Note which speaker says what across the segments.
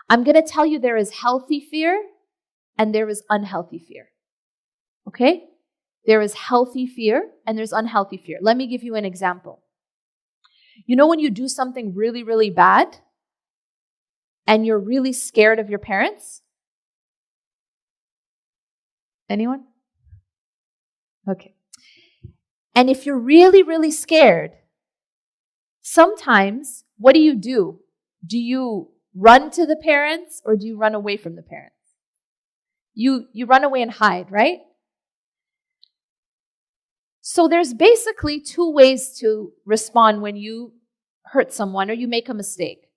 Speaker 1: I'm going to tell you there is healthy fear and there is unhealthy fear. Okay? There is healthy fear and there's unhealthy fear. Let me give you an example. You know when you do something really, really bad and you're really scared of your parents? Anyone? Okay. And if you're really, really scared, sometimes, what do? Do you run to the parents or do you run away from the parents? You run away and hide, right? So there's basically two ways to respond when you hurt someone or you make a mistake.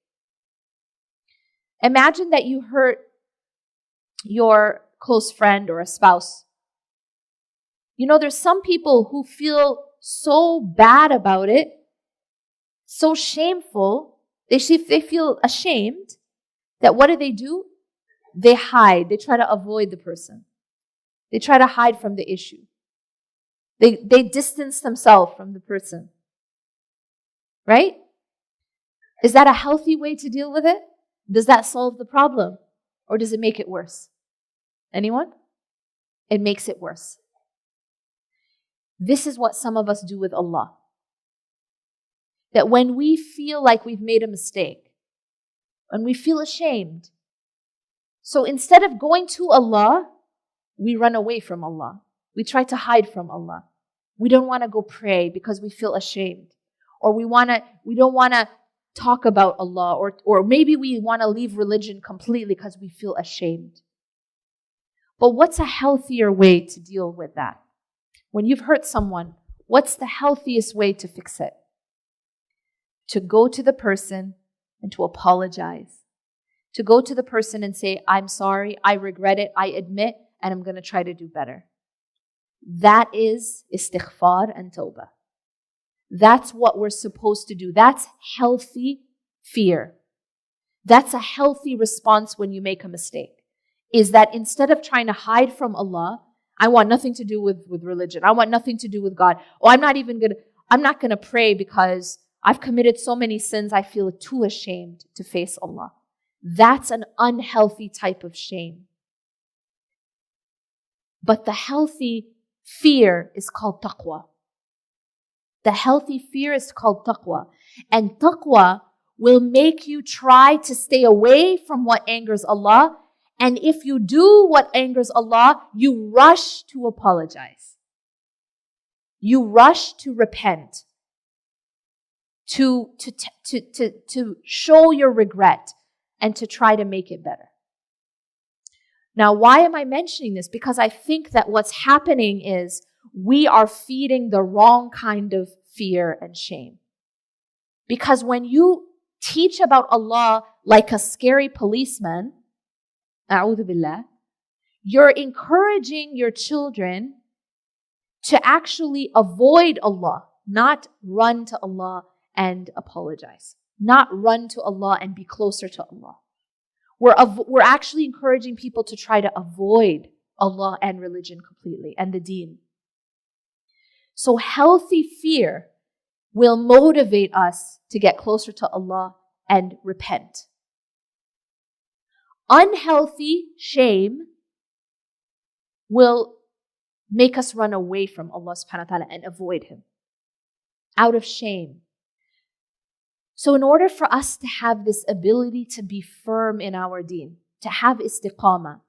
Speaker 1: Imagine that you hurt your close friend or a spouse. You know, there's some people who feel so bad about it, so shameful, they feel ashamed that what do? They hide. They try to avoid the person. They try to hide from the issue. They distance themselves from the person. Right? Is that a healthy way to deal with it? Does that solve the problem? Or does it make it worse? Anyone? It makes it worse. This is what some of us do with Allah. That when we feel like we've made a mistake, when we feel ashamed, so instead of going to Allah, we run away from Allah. We try to hide from Allah. We don't want to go pray because we feel ashamed. Or we don't want to talk about Allah. Or maybe we want to leave religion completely because we feel ashamed. But what's a healthier way to deal with that? When you've hurt someone, what's the healthiest way to fix it? To go to the person and to apologize. To go to the person and say, I'm sorry, I regret it, I admit, and I'm going to try to do better. That is istighfar and tawbah. That's what we're supposed to do. That's healthy fear. That's a healthy response when you make a mistake. Is that instead of trying to hide from Allah, I want nothing to do with religion. I want nothing to do with God. Oh, I'm not going to pray because I've committed so many sins, I feel too ashamed to face Allah. That's an unhealthy type of shame. But the healthy fear is called taqwa. The healthy fear is called taqwa. And taqwa will make you try to stay away from what angers Allah. And if you do what angers Allah, you rush to apologize. You rush to repent. To show your regret and to try to make it better. Now, why am I mentioning this? Because I think that what's happening is we are feeding the wrong kind of fear and shame. Because when you teach about Allah like a scary policeman, a'udhu billah, you're encouraging your children to actually avoid Allah, not run to Allah and apologize. Not run to Allah and be closer to Allah. We're actually encouraging people to try to avoid Allah and religion completely and the deen. So healthy fear will motivate us to get closer to Allah and repent. Unhealthy shame will make us run away from Allah subhanahu wa ta'ala and avoid Him out of shame. So in order for us to have this ability to be firm in our deen, to have istiqamah,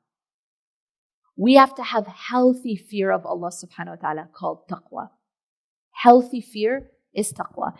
Speaker 1: we have to have healthy fear of Allah subhanahu wa ta'ala called taqwa. Healthy fear is taqwa.